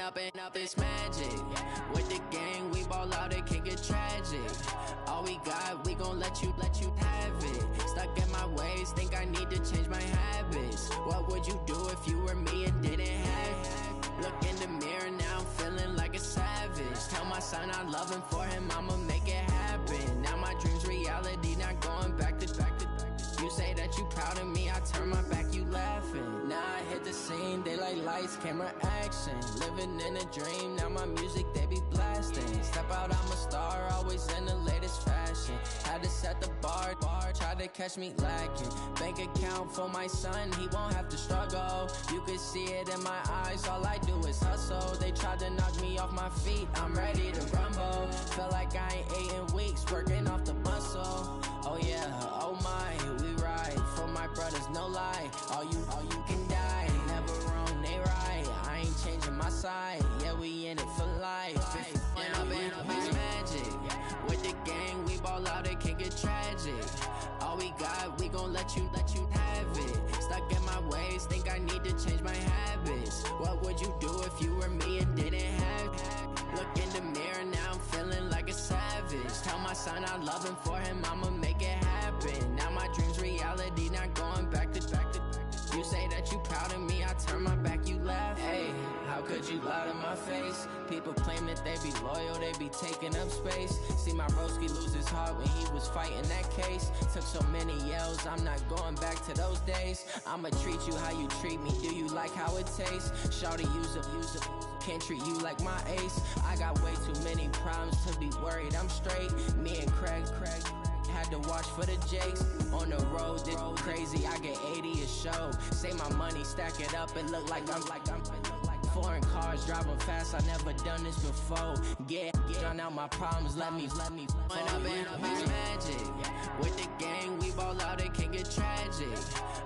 up, it's magic. With the gang, we ball out, it can get tragic. All we got, we gon' let you have it. Stuck in my ways, think I need to change my habits. What would you do if you were me and didn't have it? Look in the mirror, now I'm feeling like a savage. Tell my son I love him, for him I'ma make it happen. Now my dream's reality, not going back to. You say that you proud of me, I turn my back, you laughing. Now I hit the scene, they like lights, camera, action. Living in a dream, now my music, they be blasting. Step out, I'm a star, always in the latest fashion. Had to set the bar, tried to catch me lacking. Bank account for my son, he won't have to struggle. You can see it in my eyes, all I do is hustle. They tried to knock me off my feet, I'm ready to rumble. Feel like I ain't ate in weeks, working off the muscle. Oh yeah, oh my, we ride for my brothers, no lie. All you can die, never wrong, they right. I ain't changing my side, yeah, we in it for life. Up, it's magic. With the gang, we ball out, it can get tragic. All we got, we gon' let you have it. Stuck in my ways, think I need to change my habits. What would you do if you were me and didn't have it? Look in the mirror, now I'm feeling like a savage. Tell my son I love him, for him I'ma make it happen. Now my dream's reality, not going back to. You say that you proud of me, I turn my back, you laugh. Hey, how could you lie to my face? People claim that they be loyal, they be taking up space. See my broski lose his heart when he was fighting that case. Took so many yells, I'm not going back to those days. I'ma treat you how you treat me, do you like how it tastes? Shawty, use it, can't treat you like my ace. I got way too many problems to be worried, I'm straight. Me and Craig had to watch for the Jakes. On the road, this crazy, I get 80 a show. Say my money, stack it up, it look like I'm foreign cars, driving fast, I never done this before. Drown out my problems, let me up, it's magic. With the gang, we ball out, it can get tragic.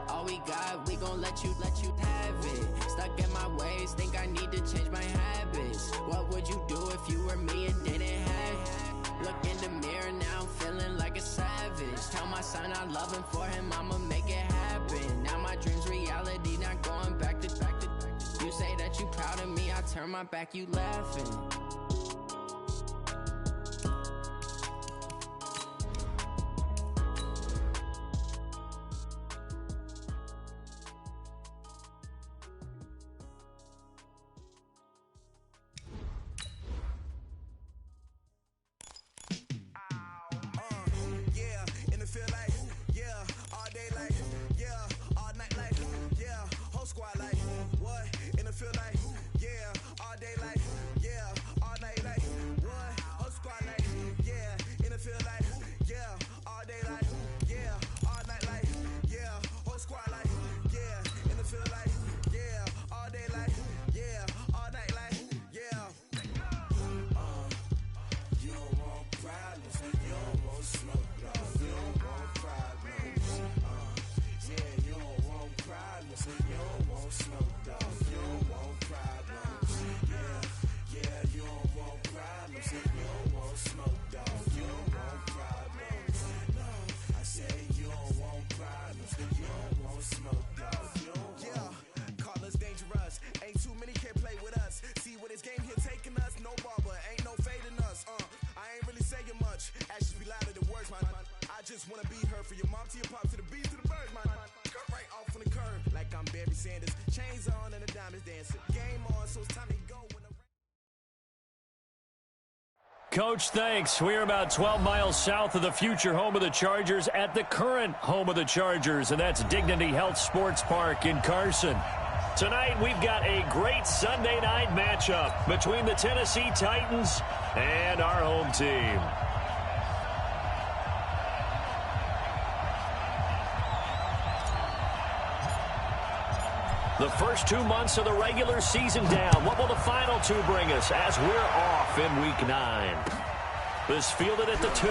All we got, we gon' let you have it. Stuck in my ways, think I need to change my habits. What would you do if you were me and didn't have it? Look in the mirror, now I'm feeling like a savage. Tell my son I love him, for him I'ma make it happen. Now my dream's reality, not going back to. You say that you proud of me, I turn my back, you laughing. Coach, thanks. We're about 12 miles south of the future home of the Chargers at the current home of the Chargers, and that's Dignity Health Sports Park in Carson. Tonight, we've got a great Sunday night matchup between the Tennessee Titans and our home team. The first 2 months of the regular season down. What will the final two bring us as we're off in Week 9? This fielded at the 2.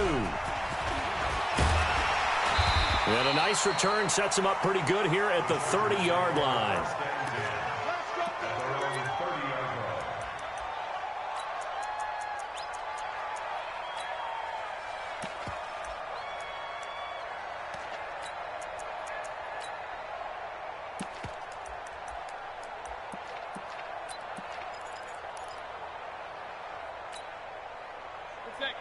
And a nice return sets him up pretty good here at the 30-yard line.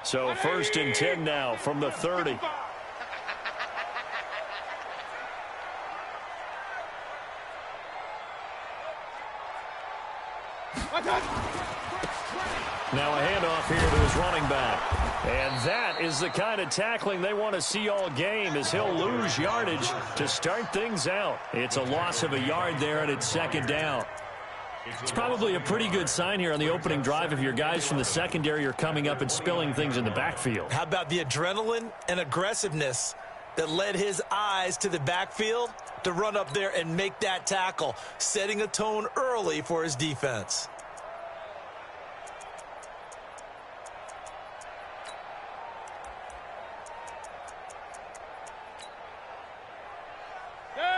So 1st and 10 now from the 30. Now a handoff here to his running back. And that is the kind of tackling they want to see all game, as he'll lose yardage to start things out. It's a loss of a yard there, and it's 2nd down. It's probably a pretty good sign here on the opening drive if your guys from the secondary are coming up and spilling things in the backfield. How about the adrenaline and aggressiveness that led his eyes to the backfield to run up there and make that tackle, setting a tone early for his defense.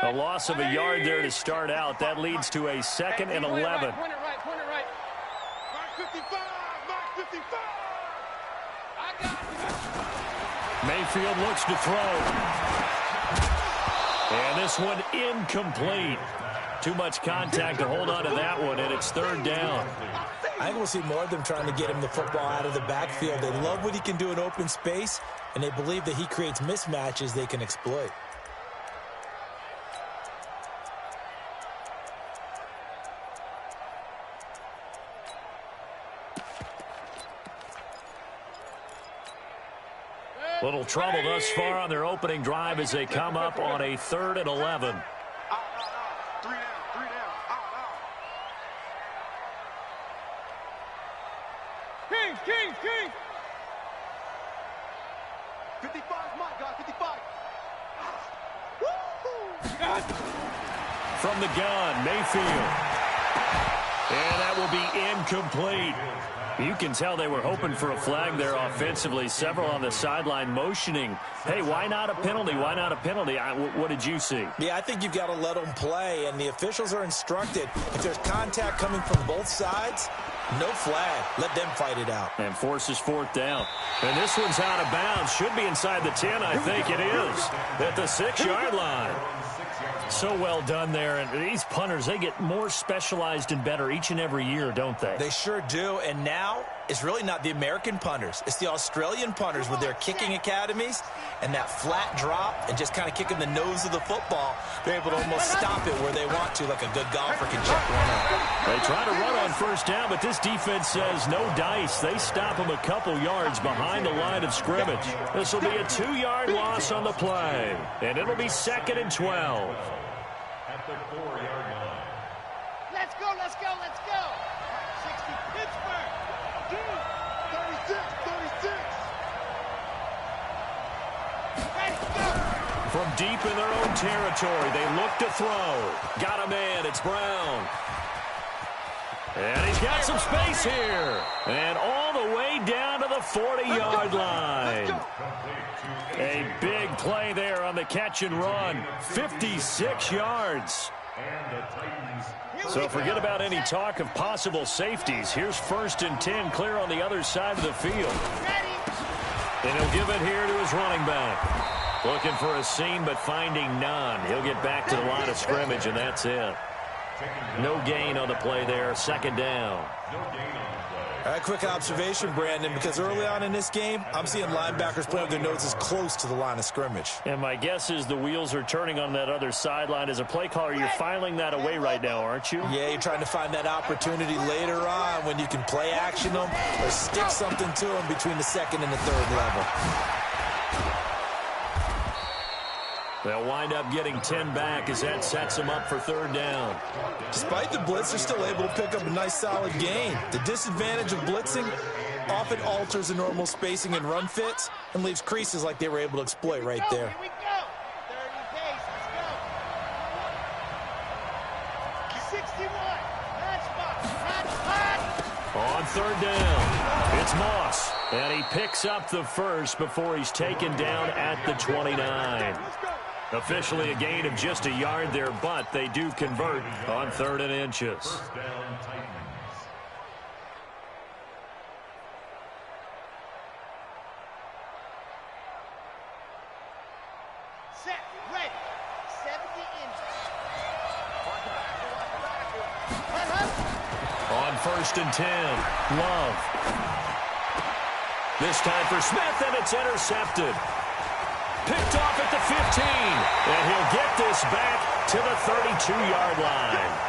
A loss of a yard there to start out. That leads to a 2nd and 11. Point it right. Mark 55. I got it. Mayfield looks to throw. And this one incomplete. Too much contact to hold on to that one, and it's 3rd down. I think we'll see more of them trying to get him the football out of the backfield. They love what he can do in open space, and they believe that he creates mismatches they can exploit. Little trouble thus far on their opening drive as they come up on a 3rd and 11. Three down. King. 55, my God, 55. From the gun, Mayfield. And that will be incomplete. You can tell they were hoping for a flag there offensively. Several on the sideline motioning, hey, why not a penalty? Why not a penalty? What did you see? Yeah, I think you've got to let them play, and the officials are instructed. If there's contact coming from both sides, no flag. Let them fight it out. And forces 4th down. And this one's out of bounds. Should be inside the 10, I think it is. At the 6-yard line. So well done there. And these punters, they get more specialized and better each and every year, don't they? They sure do. And now it's really not the American punters. It's the Australian punters with their kicking academies and that flat drop and just kind of kicking the nose of the football. They're able to almost stop it where they want to, like a good golfer can check one up. They try to run on 1st down, but this defense says no dice. They stop them a couple yards behind the line of scrimmage. This will be a 2-yard loss on the play, and it'll be 2nd and 12. At the 4-yard line. Let's go. 60, Pittsburgh. 36. Ready, go. From deep in their own territory, they look to throw. Got a man, it's Brown. And he's got some space here. And all the way down to the 40-yard line. A big play there on the catch and run. 56 yards. So forget about any talk of possible safeties. Here's 1st and 10 clear on the other side of the field. And he'll give it here to his running back. Looking for a seam, but finding none. He'll get back to the line of scrimmage, and that's it. No gain on the play there. 2nd down. A quick observation, Brandon, because early on in this game, I'm seeing linebackers playing with their noses close to the line of scrimmage. And my guess is the wheels are turning on that other sideline. As a play caller, you're filing that away right now, aren't you? Yeah, you're trying to find that opportunity later on when you can play action them or stick something to them between the 2nd and the 3rd level. They'll wind up getting 10 back as that sets them up for 3rd down. Despite the blitz, they're still able to pick up a nice solid gain. The disadvantage of blitzing often alters the normal spacing and run fits and leaves creases like they were able to exploit right there. Here we go. 30 pace. Let's go. 61. On 3rd down, it's Moss. And he picks up the first before he's taken down at the 29. Officially a gain of just a yard there, but they do convert on 3rd and inches. Set, ready, 70 inches. On 1st and 10, Love. This time for Smith, and it's intercepted. Picked off at the 15, and he'll get this back to the 32-yard line.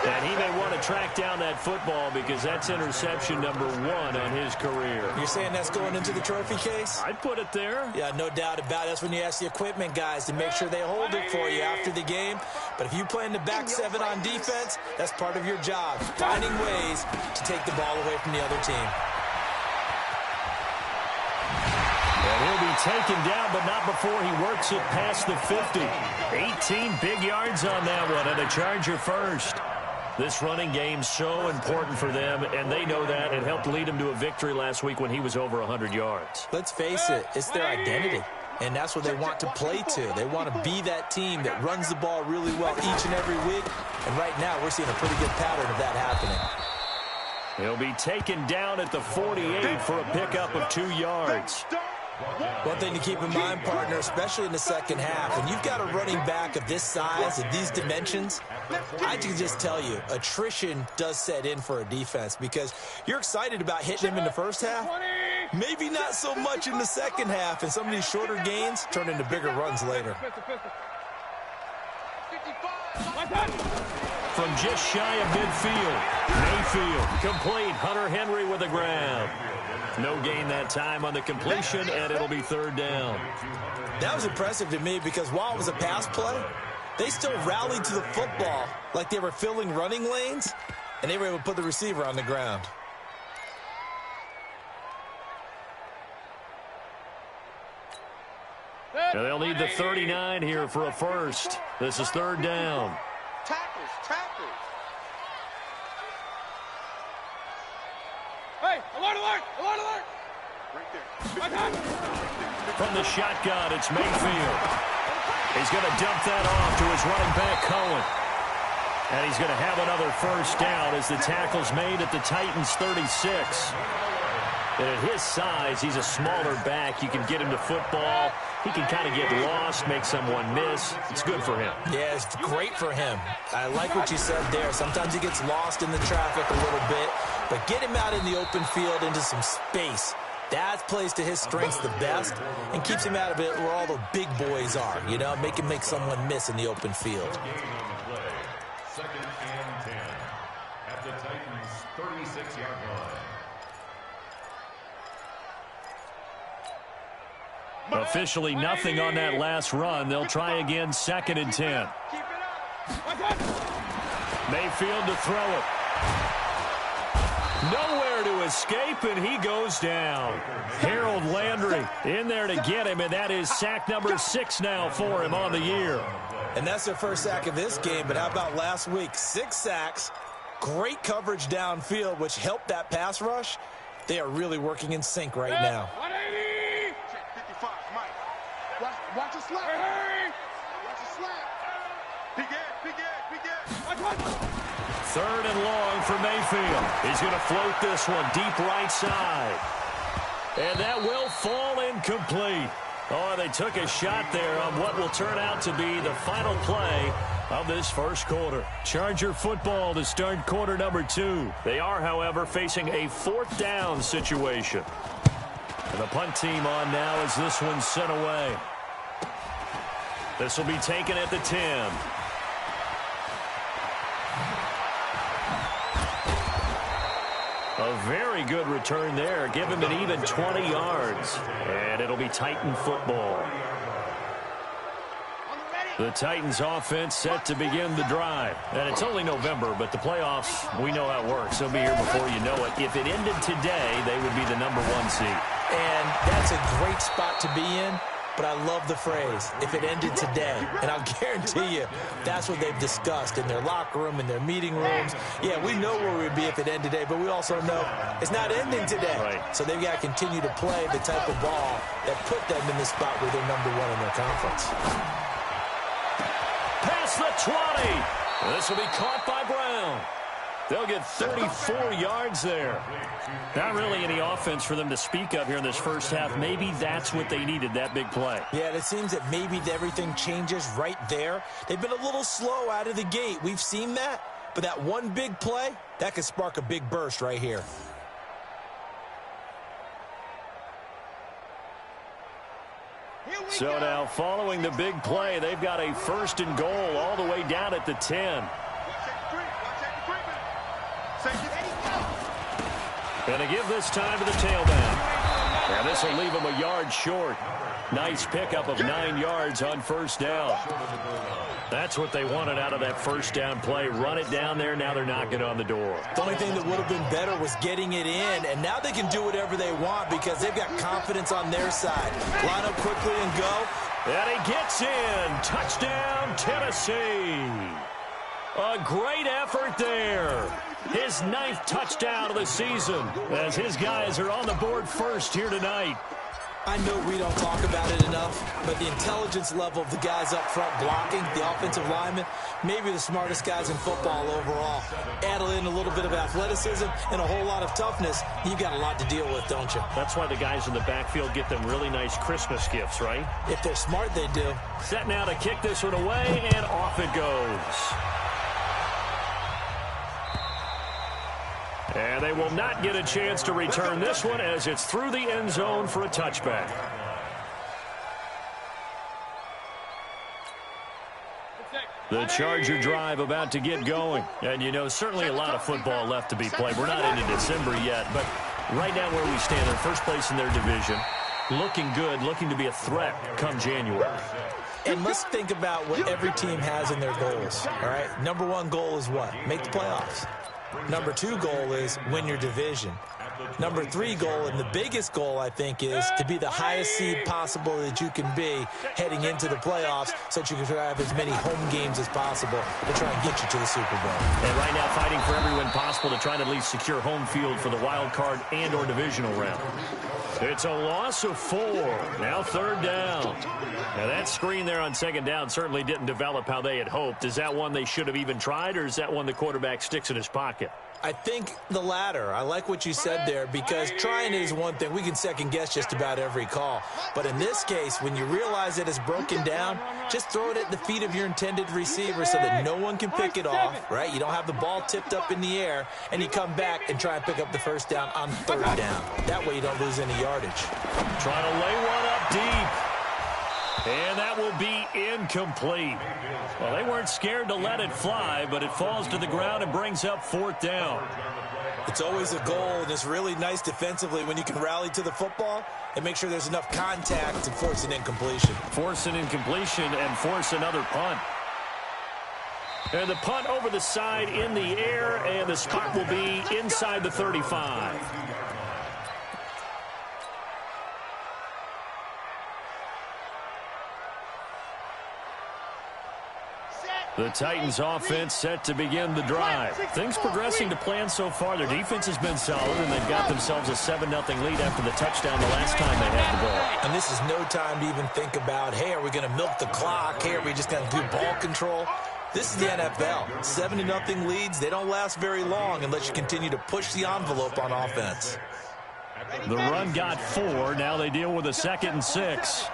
And he may want to track down that football because that's interception number 1 on his career. You're saying that's going into the trophy case? I'd put it there. Yeah, no doubt about it. That's when you ask the equipment guys to make sure they hold it for you after the game. But if you play in the back 7 on defense, that's part of your job, finding ways to take the ball away from the other team. And he'll be taken down, but not before he works it past the 50. 18 big yards on that one, and a Charger first. This running game so important for them, and they know that. It helped lead him to a victory last week when he was over 100 yards. Let's face it, it's their identity, and that's what they want to play to. They want to be that team that runs the ball really well each and every week, and right now we're seeing a pretty good pattern of that happening. He'll be taken down at the 48 for a pickup of 2 yards. One thing to keep in mind, partner, especially in the second half, when you've got a running back of this size and these dimensions, I can just tell you, attrition does set in for a defense because you're excited about hitting him in the first half, maybe not so much in the second half, and some of these shorter gains turn into bigger runs later. From just shy of midfield, Mayfield complete. Hunter Henry with the ground. No gain that time on the completion, and it'll be 3rd down. That was impressive to me because while it was a pass play, they still rallied to the football like they were filling running lanes, and they were able to put the receiver on the ground. And they'll need the 39 here for a first. This is 3rd down. Tackles. Hey, alert! Right there. From the shotgun, it's Mayfield. He's going to dump that off to his running back, Cohen. And he's going to have another first down as the tackle's made at the Titans' 36. And at his size, he's a smaller back. You can get him to football. He can kind of get lost, make someone miss. It's good for him. Yeah, it's great for him. I like what you said there. Sometimes he gets lost in the traffic a little bit, but get him out in the open field into some space. That plays to his strengths the best and keeps him out of it where all the big boys are, you know, make him make someone miss in the open field. 2nd and 10 at the Titans' 36-yard line. Officially nothing on that last run. They'll try again, 2nd and 10. Mayfield to throw it. Nowhere to escape, and he goes down. Harold Landry in there to get him, and that is sack number 6 now for him on the year. And that's their first sack of this game, but how about last week? 6 sacks, great coverage downfield, which helped that pass rush. They are really working in sync right now. 180! Check 55, Mike. Watch a slap. Hey! Watch a slap. Big Ed. 3rd and long for Mayfield. He's going to float this one deep right side. And that will fall incomplete. Oh, they took a shot there on what will turn out to be the final play of this first quarter. Charger football to start quarter number 2. They are, however, facing a 4th down situation. And the punt team on now as this one's sent away. This will be taken at the 10. A very good return there. Give him an even 20 yards. And it'll be Titan football. The Titans offense set to begin the drive. And it's only November, but the playoffs, we know how it works. They'll be here before you know it. If it ended today, they would be the number 1 seed. And that's a great spot to be in. But I love the phrase, if it ended today. And I'll guarantee you, that's what they've discussed in their locker room, in their meeting rooms. Yeah, we know where we'd be if it ended today, but we also know it's not ending today. Right. So they've got to continue to play the type of ball that put them in the spot where they're number 1 in their conference. Past the 20. This will be caught by Brown. They'll get 34 yards there. Not really any offense for them to speak of here in this first half. Maybe that's what they needed, that big play. Yeah, it seems that maybe everything changes right there. They've been a little slow out of the gate. We've seen that. But that one big play, that could spark a big burst right here. So now following the big play, they've got a 1st and goal all the way down at the 10. And to give this time to the tailback. And this will leave him a yard short. Nice pickup of 9 yards on 1st down. That's what they wanted out of that 1st down play. Run it down there. Now they're knocking on the door. The only thing that would have been better was getting it in, and now they can do whatever they want because they've got confidence on their side. Line up quickly and go. And he gets in. Touchdown, Tennessee. A great effort there. His 9th touchdown of the season as his guys are on the board first here tonight. I know we don't talk about it enough, but the intelligence level of the guys up front blocking, the offensive linemen, maybe the smartest guys in football overall. Add in a little bit of athleticism and a whole lot of toughness, you've got a lot to deal with, don't you? That's why the guys in the backfield get them really nice Christmas gifts, right? If they're smart, they do. Set now to kick this one away, and off it goes. And they will not get a chance to return this one as it's through the end zone for a touchback. The Charger drive about to get going. And, you know, certainly a lot of football left to be played. We're not into December yet, but right now where we stand, they're first place in their division. Looking good, looking to be a threat come January. And let's think about what every team has in their goals, all right? Number 1 goal is what? Make the playoffs. Number 2 goal is win your division. Number 3 goal, and the biggest goal, I think, is to be the highest seed possible that you can be heading into the playoffs so that you can have as many home games as possible to try and get you to the Super Bowl. And right now fighting for every win possible to try to at least secure home field for the wild card and or divisional round. It's a loss of 4. Now 3rd down. Now that screen there on 2nd down certainly didn't develop how they had hoped. Is that one they should have even tried, or is that one the quarterback sticks in his pocket? I think the latter. I like what you said there because trying it is one thing. We can second guess just about every call. But in this case, when you realize that it's broken down, just throw it at the feet of your intended receiver so that no one can pick it off, right? You don't have the ball tipped up in the air, and you come back and try and pick up the 1st down on 3rd down. That way you don't lose any yardage. Trying to lay one up deep. And that will be incomplete. Well, they weren't scared to let it fly, but it falls to the ground and brings up 4th down. It's always a goal, and it's really nice defensively when you can rally to the football and make sure there's enough contact to force an incompletion. Force an incompletion and force another punt. And the punt over the side in the air, and the spot will be inside the 35. The Titans offense set to begin the drive. Things progressing to plan so far. Their defense has been solid, and they've got themselves a 7-0 lead after the touchdown the last time they had the ball. And this is no time to even think about, hey, are we going to milk the clock? Hey, are we just going to do ball control? This is the NFL. 7-0 leads, they don't last very long unless you continue to push the envelope on offense. The run got 4. Now they deal with a 2nd and 6.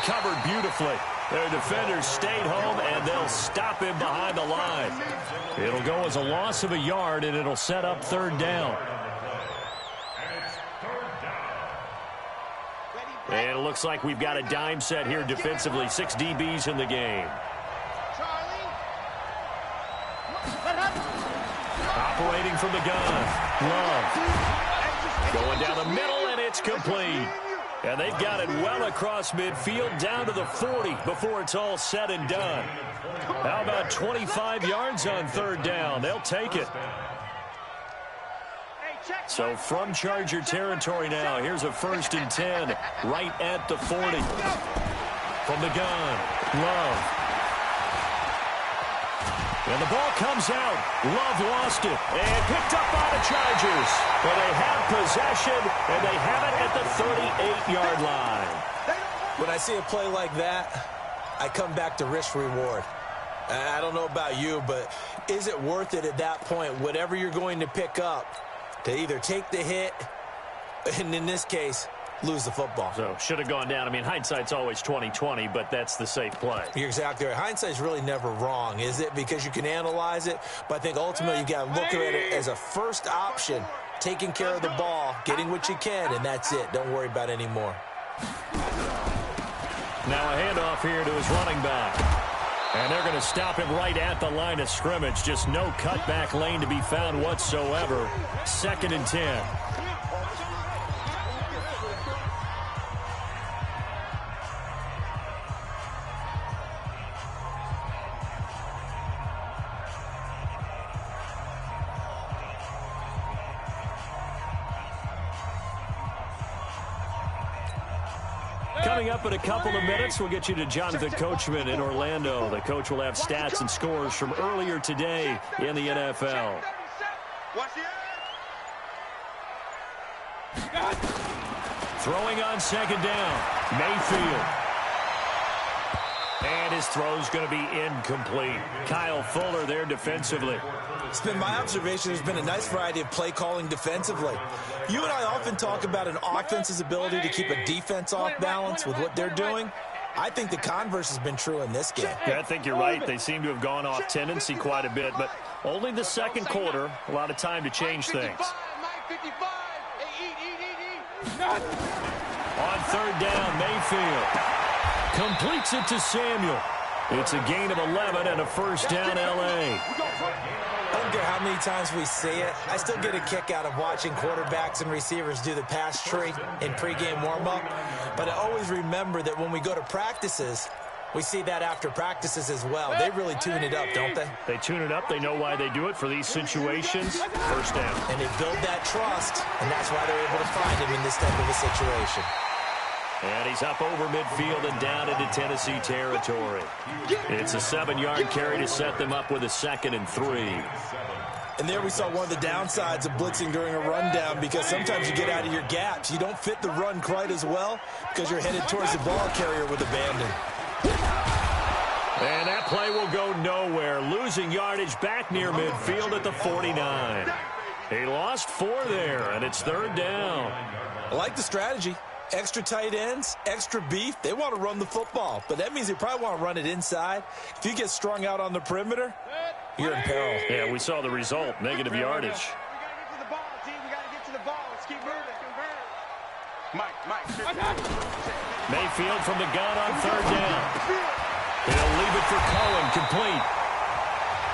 Covered beautifully. Their defenders stayed home, and they'll stop him behind the line. It'll go as a loss of a yard, and it'll set up 3rd down. And it looks like we've got a dime set here defensively. 6 DBs in the game. Operating from the gun. Love. Going down the middle, and it's complete. And they've got it well across midfield down to the 40 before it's all said and done. How about 25 yards on 3rd down? They'll take it. So from Charger territory now, here's a 1st and 10 right at the 40. From the gun, Love. And the ball comes out. Love lost it and picked up by the Chargers. And they have possession, and they have it at the 38-yard line. When I see a play like that, I come back to risk-reward. I don't know about you, but is it worth it at that point, whatever you're going to pick up, to either take the hit, and in this case, lose the football. So should have gone down. I mean, hindsight's always 20/20, but that's the safe play. You're exactly right. Hindsight's really never wrong, is it? Because you can analyze it, but I think ultimately you got to look at it as a first option, taking care of the ball, getting what you can, and that's it. Don't worry about any more. Now a handoff here to his running back. And they're going to stop him right at the line of scrimmage. Just no cutback lane to be found whatsoever. 2nd and 10. Coming up in a couple of minutes, we'll get you to Jonathan Coachman in Orlando. The coach will have stats and scores from earlier today in the NFL. Throwing on 2nd down, Mayfield. And his throw's going to be incomplete. Kyle Fuller there defensively. It's been my observation there's been a nice variety of play calling defensively. You and I often talk about an offense's ability to keep a defense off balance with what they're doing. I think the converse has been true in this game. Yeah, I think you're right. They seem to have gone off tendency quite a bit, but only the 2nd quarter, a lot of time to change things. On 3rd down, Mayfield completes it to Samuel. It's a gain of 11 and a 1st down, L.A. I don't care how many times we see it. I still get a kick out of watching quarterbacks and receivers do the pass tree in pregame warm-up. But I always remember that when we go to practices, we see that after practices as well. They really tune it up, don't they? They tune it up. They know why they do it for these situations. 1st down. And they build that trust, and that's why they're able to find him in this type of a situation. And he's up over midfield and down into Tennessee territory. It's a 7-yard carry to set them up with a 2nd and 3. And there we saw one of the downsides of blitzing during a rundown, because sometimes you get out of your gaps. You don't fit the run quite as well because you're headed towards the ball carrier with abandon. And that play will go nowhere. Losing yardage back near midfield at the 49. He lost 4 there, and it's 3rd down. I like the strategy. Extra tight ends, extra beef. They want to run the football, but that means they probably want to run it inside. If you get strung out on the perimeter, you're in peril. Yeah, we saw the result, negative yardage. We got to get to the ball, team. We got to get to the ball. Let's keep moving. Mike. Mayfield from the gun on 3rd down. He'll leave it for Cohen, complete.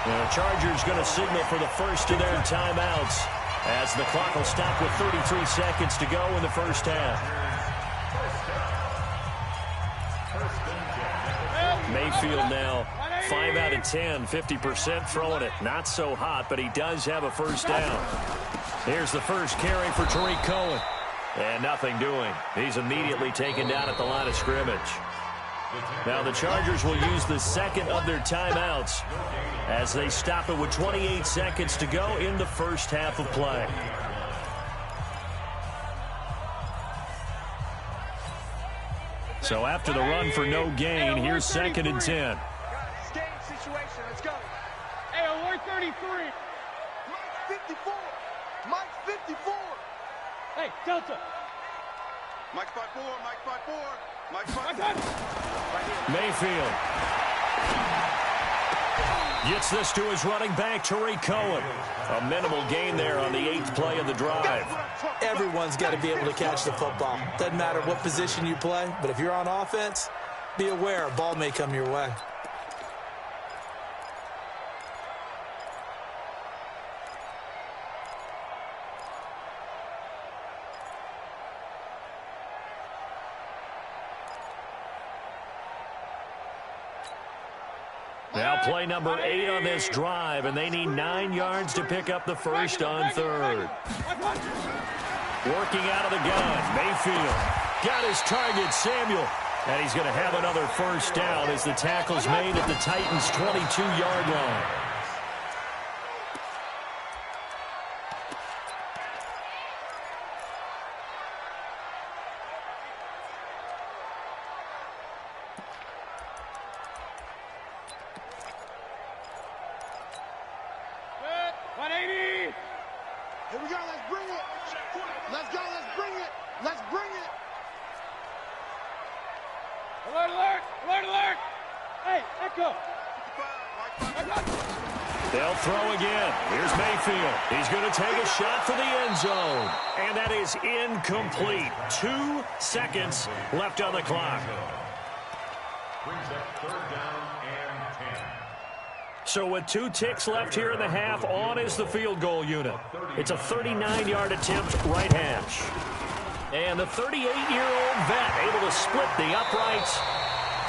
The Chargers going to signal for the first of their timeouts as the clock will stop with 33 seconds to go in the 1st half. Mayfield now 5 out of 10, 50% throwing it. Not so hot, but he does have a 1st down. Here's the first carry for Tariq Cohen. And nothing doing. He's immediately taken down at the line of scrimmage. Now the Chargers will use the 2nd of their timeouts as they stop it with 28 seconds to go in the 1st half of play. So after the run for no gain, here's 2nd and 10. Game situation. Let's go. Hey, alert 33. Mike's 54. Mike's 54. Hey, Delta. Mike's 5'4. Mike's 5'4. Mike's 5'4. Mayfield gets this to his running back, Tariq Cohen. A minimal gain there on the 8th play of the drive. Everyone's got to be able to catch the football. Doesn't matter what position you play, but if you're on offense, be aware a ball may come your way. Now play number 8 on this drive, and they need 9 yards to pick up the first on 3rd. Working out of the gun, Mayfield got his target, Samuel. And he's going to have another 1st down as the tackle's made at the Titans' 22-yard line. Here we go. Let's bring it. Let's go. Let's bring it. Let's bring it. Alert, alert! Alert, alert! Hey, Echo! They'll throw again. Here's Mayfield. He's going to take a shot for the end zone. And that is incomplete. 2 seconds left on the clock. Brings up 3rd down and 10. So with 2 ticks left here in the half, on is the field goal unit. It's a 39-yard attempt, right hash. And the 38-year-old vet able to split the uprights.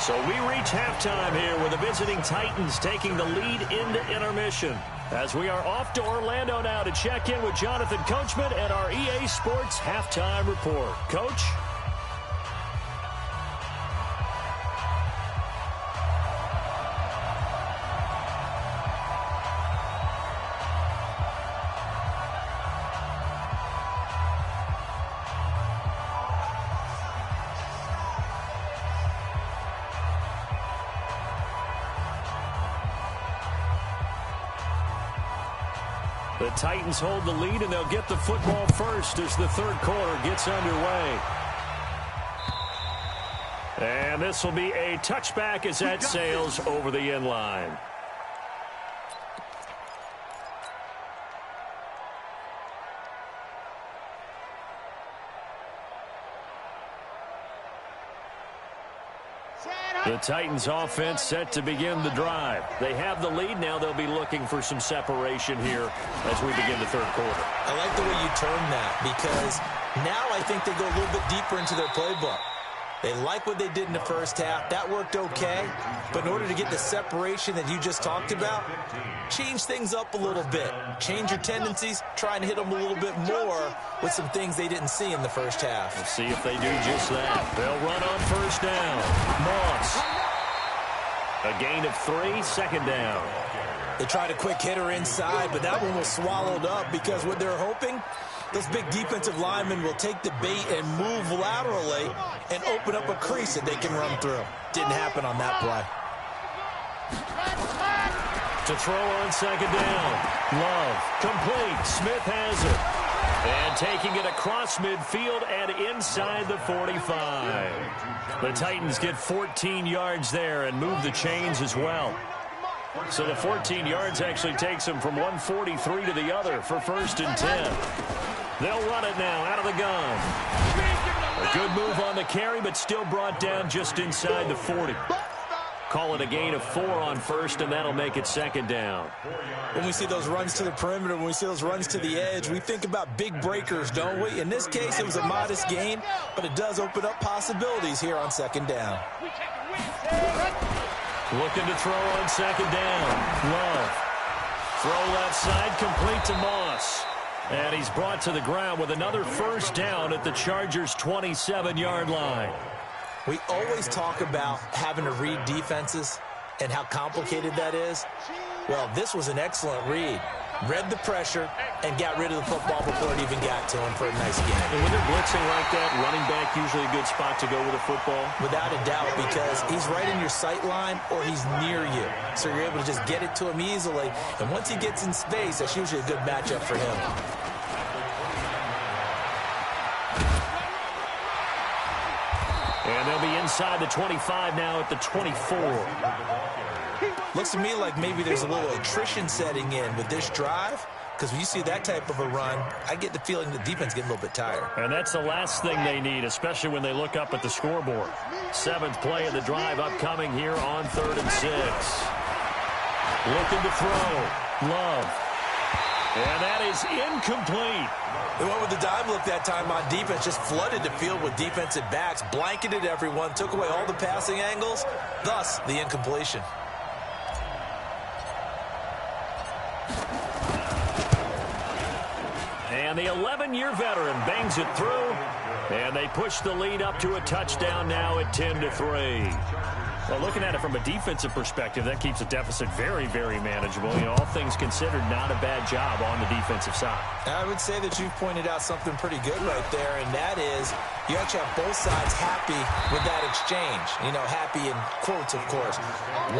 So we reach halftime here with the visiting Titans taking the lead into intermission. As we are off to Orlando now to check in with Jonathan Coachman and our EA Sports halftime report. Coach? The Titans hold the lead, and they'll get the football first as the 3rd quarter gets underway. And this will be a touchback as that sails over the end line. The Titans offense set to begin the drive. They have the lead. Now they'll be looking for some separation here as we begin the 3rd quarter. I like the way you term that because now I think they go a little bit deeper into their playbook. They like what they did in the first half. That worked okay. But in order to get the separation that you just talked about, change things up a little bit. Change your tendencies. Try and hit them a little bit more with some things they didn't see in the first half. We'll see if they do just that. They'll run on 1st down. Moss. A gain of 3, 2nd down. They tried a quick hitter inside, but that one was swallowed up because what they're hoping, those big defensive linemen will take the bait and move laterally and open up a crease that they can run through. Didn't happen on that play. To throw on 2nd down. Love. Complete. Smith has it. And taking it across midfield and inside the 45. The Titans get 14 yards there and move the chains as well. So the 14 yards actually takes them from 143 to the other for 1st and 10. They'll run it now out of the gun. A good move on the carry, but still brought down just inside the 40. Call it a gain of 4 on 1st, and that'll make it 2nd down. When we see those runs to the perimeter, when we see those runs to the edge, we think about big breakers, don't we? In this case, it was a modest gain, but it does open up possibilities here on 2nd down. Looking to throw on 2nd down. Love. Throw left side, complete to Moss. And he's brought to the ground with another 1st down at the Chargers' 27-yard line. We always talk about having to read defenses and how complicated that is. Well, this was an excellent read. Read the pressure and got rid of the football before it even got to him for a nice game. And when they're blitzing like that, running back usually a good spot to go with a football? Without a doubt, because he's right in your sight line or he's near you. So you're able to just get it to him easily. And once he gets in space, that's usually a good matchup for him. And they'll be inside the 25 now at the 24. Looks to me like maybe there's a little attrition setting in with this drive, because when you see that type of a run, I get the feeling the defense getting a little bit tired. And that's the last thing they need, especially when they look up at the scoreboard. 7th play of the drive upcoming here on 3rd and 6. Looking to throw. Love. And that is incomplete. They went with the dime look that time on defense, just flooded the field with defensive backs, blanketed everyone, took away all the passing angles, thus the incompletion. And the 11-year veteran bangs it through, and they push the lead up to a touchdown now at 10-3. Well, looking at it from a defensive perspective, that keeps the deficit very, very manageable. You know, all things considered, not a bad job on the defensive side. I would say that you've pointed out something pretty good right there, and that is you actually have both sides happy with that exchange. You know, happy in quotes, of course.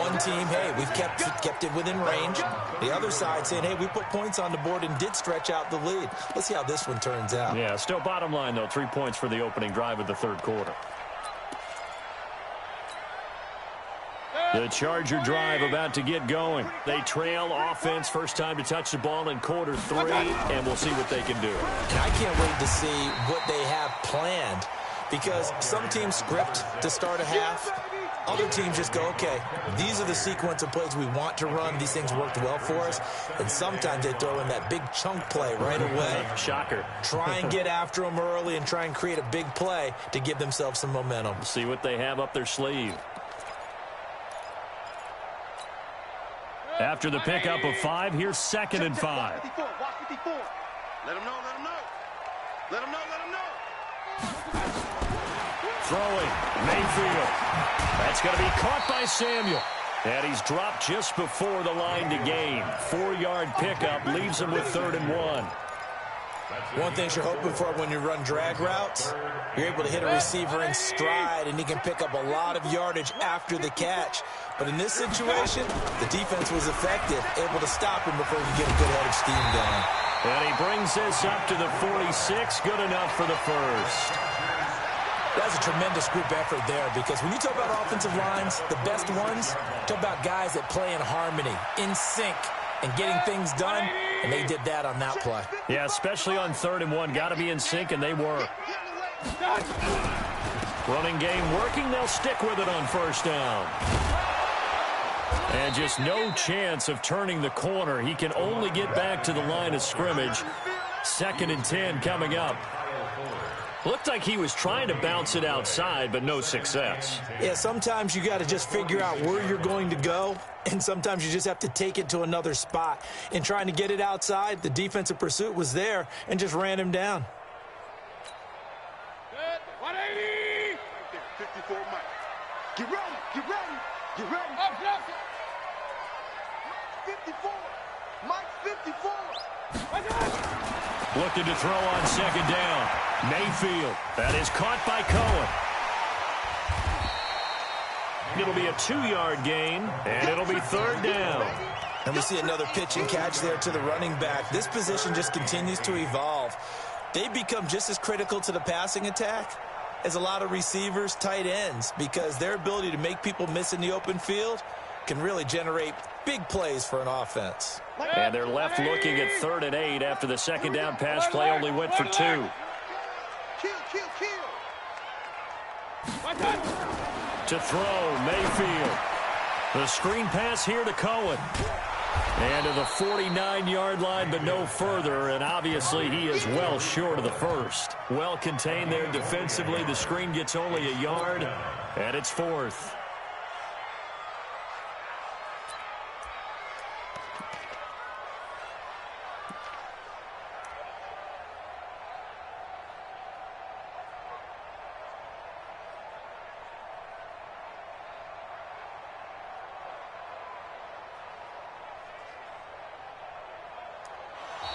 One team, hey, we've kept it within range. The other side saying, hey, we put points on the board and did stretch out the lead. Let's see how this one turns out. Yeah, still bottom line, though, 3 points for the opening drive of the 3rd quarter. The Charger drive about to get going. They trail offense, first time to touch the ball in quarter 3, and we'll see what they can do. And I can't wait to see what they have planned, because some teams script to start a half. Other teams just go, okay, these are the sequence of plays we want to run. These things worked well for us. And sometimes they throw in that big chunk play right away. Shocker. Try and get after them early and try and create a big play to give themselves some momentum. See what they have up their sleeve. After the pickup of 5, here's 2nd and 5. Watch 54. Let him know, let him know. Let him know, let him know. Throwing, Mayfield. That's going to be caught by Samuel. And he's dropped just before the line to gain. 4-yard pickup leaves him with 3rd and 1. One thing you're hoping for when you run drag routes, you're able to hit a receiver in stride, and he can pick up a lot of yardage after the catch. But in this situation, the defense was effective, able to stop him before he could get a good head of steam going. And he brings this up to the 46, good enough for the first. That's a tremendous group effort there, because when you talk about offensive lines, the best ones, talk about guys that play in harmony, in sync, and getting things done, and they did that on that play. Yeah, especially on 3rd and 1. Got to be in sync, and they were. Running game working. They'll stick with it on 1st down. And just no chance of turning the corner. He can only get back to the line of scrimmage. 2nd and 10 coming up. Looked like he was trying to bounce it outside, but no success. Yeah, sometimes you got to just figure out where you're going to go, and sometimes you just have to take it to another spot. In trying to get it outside, the defensive pursuit was there and just ran him down. 180. 54, Mike. Get ready, get ready, get ready. 54. Mike 54. Looking to throw on 2nd down. Mayfield. That is caught by Cohen. It'll be a 2-yard gain, and it'll be 3rd down. And we see another pitch and catch there to the running back. This position just continues to evolve. They become just as critical to the passing attack as a lot of receivers, tight ends, because their ability to make people miss in the open field can really generate big plays for an offense. And they're left looking at 3rd and 8 after the 2nd down pass play only went for 2. Kill. To throw, Mayfield. The screen pass here to Cohen. And to the 49-yard line, but no further. And obviously he is well short of the first. Well contained there defensively. The screen gets only a yard, and it's 4th.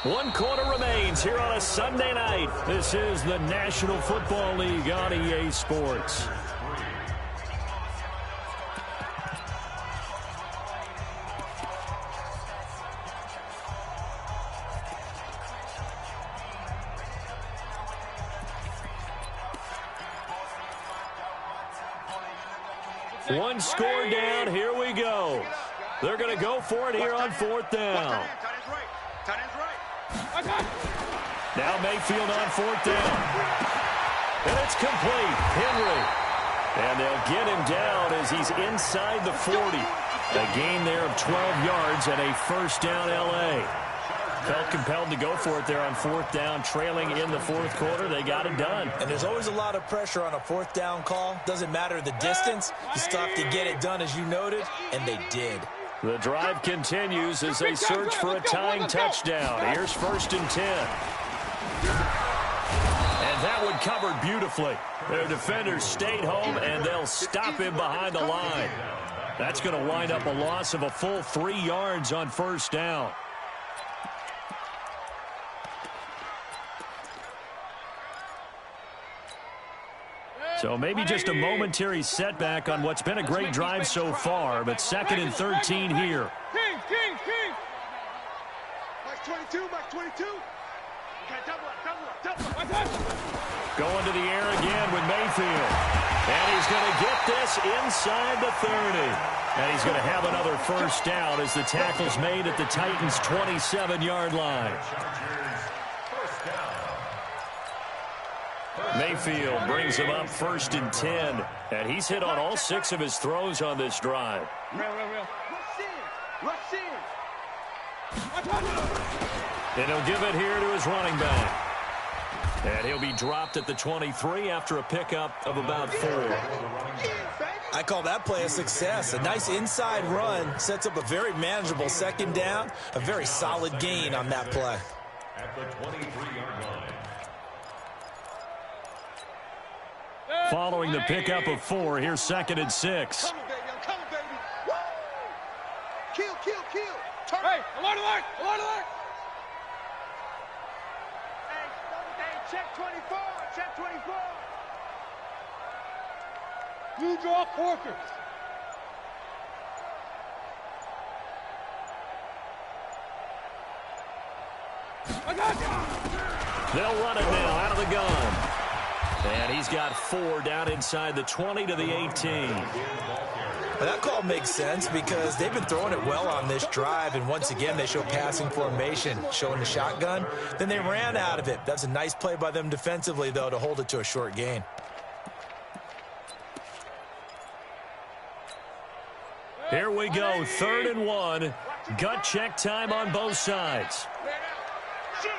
One quarter remains here on a Sunday night. This is the National Football League on EA Sports. One score down. Here we go. They're going to go for it here on 4th down. Now Mayfield on 4th down. And it's complete. Henry. And they'll get him down as he's inside the 40. A gain there of 12 yards and a 1st down L.A. Felt compelled to go for it there on 4th down, trailing in the 4th quarter. They got it done. And there's always a lot of pressure on a 4th down call. Doesn't matter the distance. You still have to get it done, as you noted, and they did. The drive continues as they search for a tying touchdown. Here's 1st and 10. And that one covered beautifully. Their defenders stayed home, and they'll stop him behind the line. That's going to wind up a loss of a full 3 yards on 1st down. So maybe just a momentary setback on what's been a great drive so far, but 2nd and 13 here. King. Mike 22, Mike 22. Okay, double up. Going to the air again with Mayfield. And he's going to get this inside the 30. And he's going to have another first down as the tackle's made at the Titans' 27-yard line. Mayfield brings him up 1st and 10. And he's hit on all 6 of his throws on this drive. Real. Rush in. And he'll give it here to his running back. And he'll be dropped at the 23 after a pickup of about 4. I call that play a success. A nice inside run sets up a very manageable 2nd down. A very solid gain on that play. At the 23-yard line. Following the pickup of 4, here's 2nd and 6. Come on, baby. I'm coming, baby. Woo! Kill. Turn. Hey, alert. Hey, check 24. Check 24. You draw corkers. I got you. They'll run it now out of the gun. And he's got 4 down inside the 20 to the 18. Well, that call makes sense because they've been throwing it well on this drive, and once again they show passing formation, showing the shotgun. Then they ran out of it. That's a nice play by them defensively, though, to hold it to a short gain. Here we go, 3rd and 1. Gut check time on both sides. Shoot.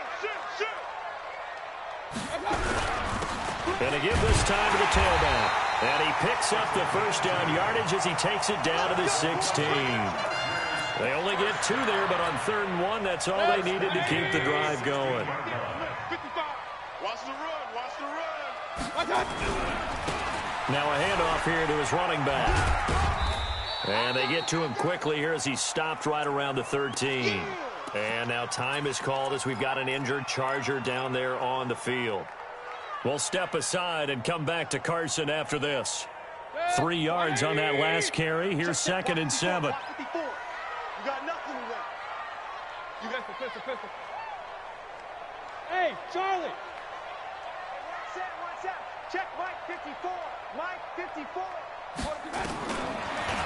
And to give this time to the tailback. And he picks up the first down yardage as he takes it down to the 16. They only get 2 there, but on 3rd and 1, that's all they needed to keep the drive going. 55. Watch the run. Now a handoff here to his running back. And they get to him quickly here as he's stopped right around the 13. And now time is called as we've got an injured Charger down there on the field. We'll step aside and come back to Carson after this. 3 yards on that last carry. Here's 2nd and 7. 54. You got nothing to win. You got the pistol. Hey, Charlie. Watch out. Check Mike 54. Mike 54.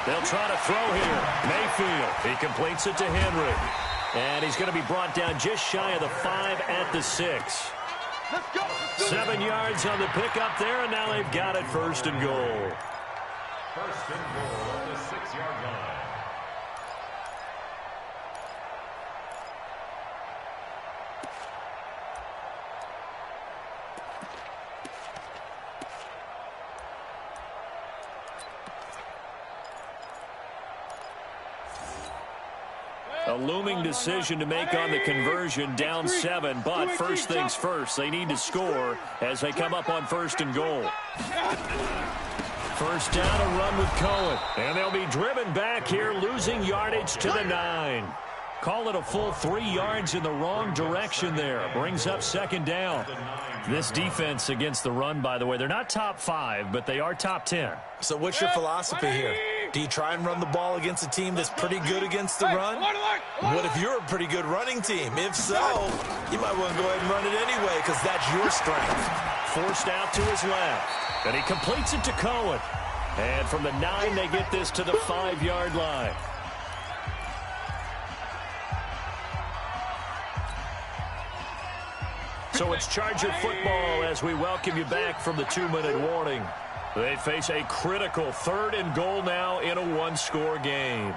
They'll try to throw here. Mayfield. He completes it to Henry. And he's going to be brought down just shy of the 5 at the 6. Let's go. 7 yards on the pickup there, and now they've got it 1st and goal. 1st and goal at the 6-yard line. A looming decision to make on the conversion, down 7, but first things first, they need to score as they come up on 1st and goal. First down, a run with Cohen, and they'll be driven back here, losing yardage to the 9. Call it a full 3 yards in the wrong direction there. Brings up 2nd down. This defense against the run, by the way, they're not top 5, but they are top 10. So what's your philosophy here? Do you try and run the ball against a team that's pretty good against the run? What if you're a pretty good running team? If so, you might want to go ahead and run it anyway because that's your strength. Forced out to his left, and he completes it to Cohen. And from the 9, they get this to the 5-yard line. So it's Charger football as we welcome you back from the 2-minute warning. They face a critical 3rd and goal now in a 1-score game.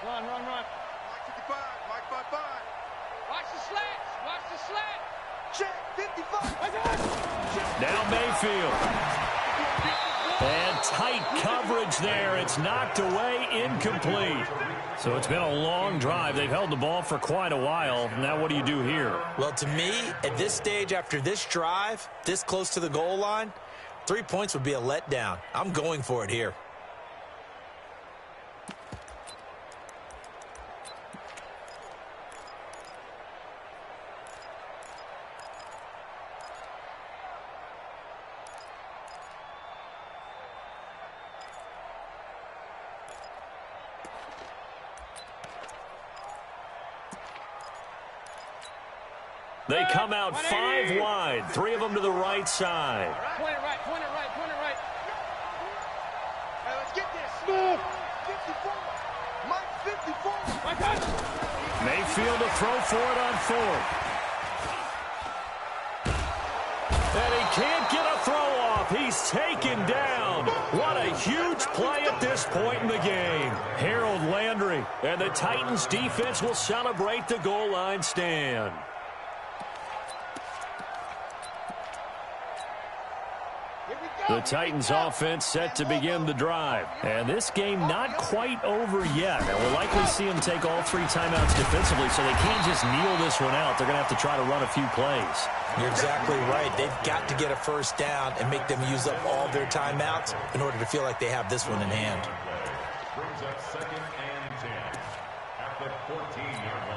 Run. Mike 55. Mike 55. Watch the slant. Check 55. Now Mayfield. And tight coverage there. It's knocked away, incomplete. So it's been a long drive. They've held the ball for quite a while. Now what do you do here? Well, to me, at this stage after this drive, this close to the goal line, 3 points would be a letdown. I'm going for it here. They come out 5 wide, 3 of them to the right side. Point it right, point it right, point it right. Hey, let's get this. Move. 54. Mike, 54. My God. Mayfield to throw for it on 4th. And he can't get a throw off. He's taken down. What a huge play at this point in the game. Harold Landry. And the Titans defense will celebrate the goal line stand. The Titans offense set to begin the drive. And this game not quite over yet. And we'll likely see them take all 3 timeouts defensively, so they can't just kneel this one out. They're going to have to try to run a few plays. You're exactly right. They've got to get a first down and make them use up all their timeouts in order to feel like they have this one in hand. Brings up 2nd and 10 at the 14-yard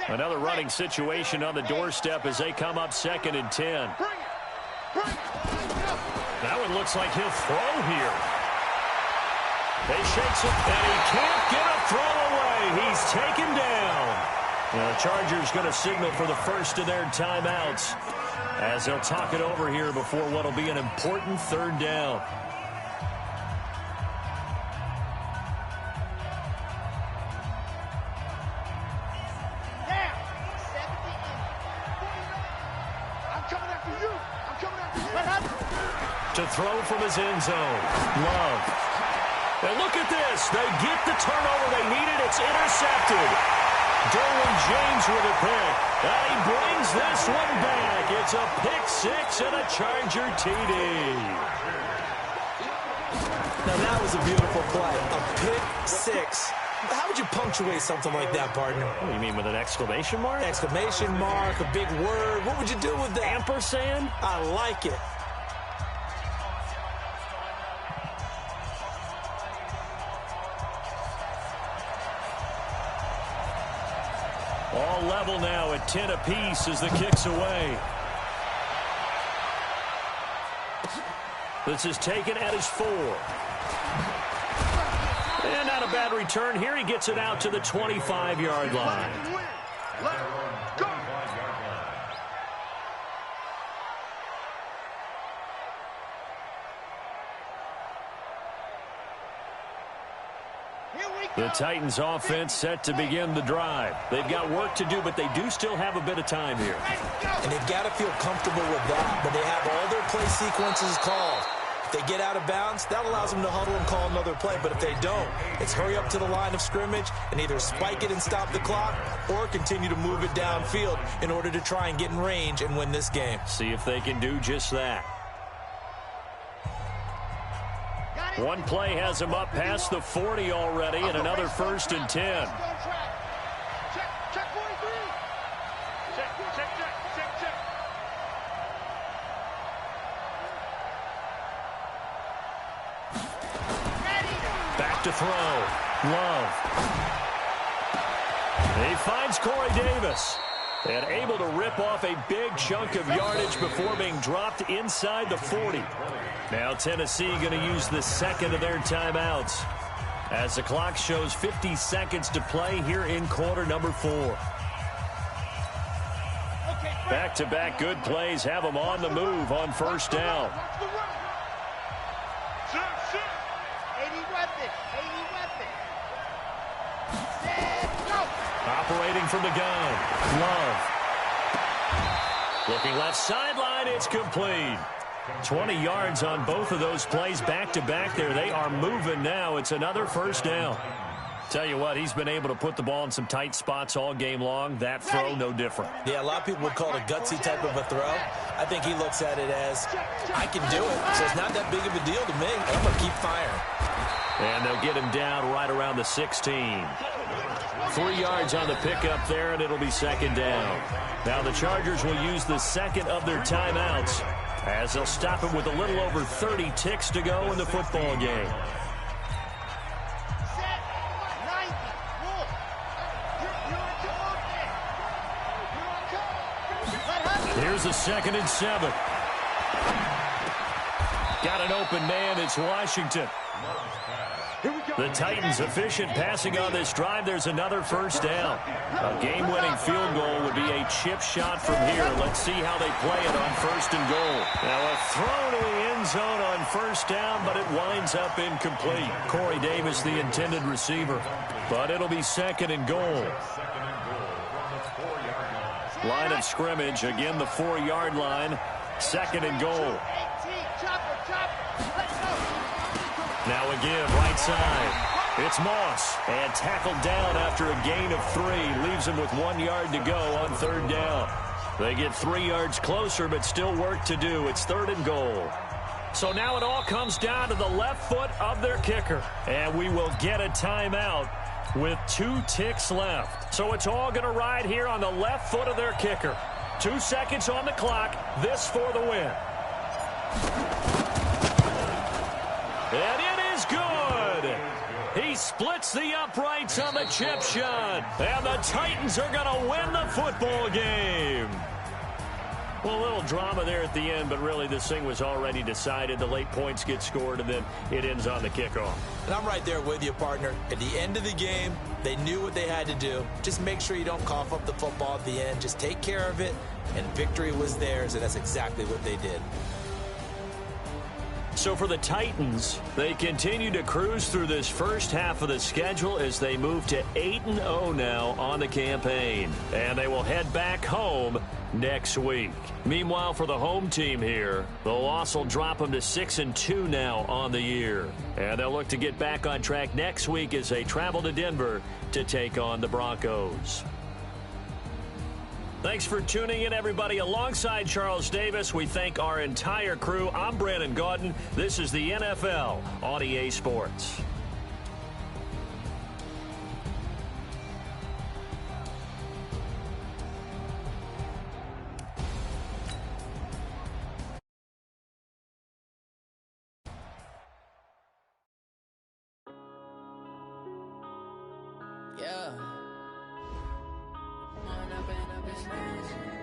line. Another running situation on the doorstep as they come up 2nd and 10. That one looks like he'll throw here. They shakes it, and he can't get a throw away. He's taken down. Now, the Chargers going to signal for the first of their timeouts as they'll talk it over here before what will be an important 3rd down. To throw from his end zone. Love. And look at this. They get the turnover they needed. It's intercepted. Derwin James with a pick. And he brings this one back. It's a pick 6 and a Charger TD. Now that was a beautiful play. A pick 6. How would you punctuate something like that, partner? What do you mean, with an exclamation mark? Exclamation mark, a big word. What would you do with that? Ampersand? I like it. All level now at 10 apiece as the kick's away. This is taken at his 4. And not a bad return here. He gets it out to the 25-yard line. The Titans offense set to begin the drive. They've got work to do, but they do still have a bit of time here. And they've got to feel comfortable with that, but they have all their play sequences called. If they get out of bounds, that allows them to huddle and call another play. But if they don't, it's hurry up to the line of scrimmage and either spike it and stop the clock or continue to move it downfield in order to try and get in range and win this game. See if they can do just that. One play has him up past the 40 already, and another 1st and 10. Check 43. Check. Back to throw. Love. He finds Corey Davis. And able to rip off a big chunk of yardage before being dropped inside the 40. Now Tennessee going to use the 2nd of their timeouts as the clock shows 50 seconds to play here in quarter number 4. Back-to-back good plays have them on the move on 1st down. 80 weapon. Operating from the gun. Love. Looking left sideline. It's complete. 20 yards on both of those plays back-to-back there. They are moving now. It's another 1st down. Tell you what, he's been able to put the ball in some tight spots all game long. That throw, no different. Yeah, a lot of people would call it a gutsy type of a throw. I think he looks at it as, I can do it, so it's not that big of a deal to me. I'm going to keep firing. And they'll get him down right around the 16. 3 yards on the pickup there, and it'll be 2nd down. Now the Chargers will use the 2nd of their timeouts as they'll stop him with a little over 30 ticks to go in the football game. Here's a 2nd and 7. Got an open man. It's Washington. The Titans efficient passing on this drive. There's another first down. A game-winning field goal would be a chip shot from here. Let's see how they play it on first and goal. Now a throw to the end zone on first down, but it winds up incomplete. Corey Davis, the intended receiver. But it'll be second and goal. Line of scrimmage, again the 4-yard line. Second and goal. Now again, right side. It's Moss. And tackled down after a gain of 3. Leaves him with 1 yard to go on third down. They get 3 yards closer, but still work to do. It's third and goal. So now it all comes down to the left foot of their kicker. And we will get a timeout with 2 ticks left. So it's all going to ride here on the left foot of their kicker. 2 seconds on the clock. This for the win. And it is good. He splits the uprights on the chip shot. And the Titans are going to win the football game. Well, a little drama there at the end, but really this thing was already decided. The late points get scored, and then it ends on the kickoff. And I'm right there with you, partner. At the end of the game, they knew what they had to do. Just make sure you don't cough up the football at the end. Just take care of it, and victory was theirs, and that's exactly what they did. So for the Titans, they continue to cruise through this first half of the schedule as they move to 8-0 now on the campaign. And they will head back home next week. Meanwhile, for the home team here, the loss will drop them to 6-2 now on the year. And they'll look to get back on track next week as they travel to Denver to take on the Broncos. Thanks for tuning in, everybody. Alongside Charles Davis, we thank our entire crew. I'm Brandon Gaudin. This is the NFL on EA Sports. Yeah. One up and up is nice.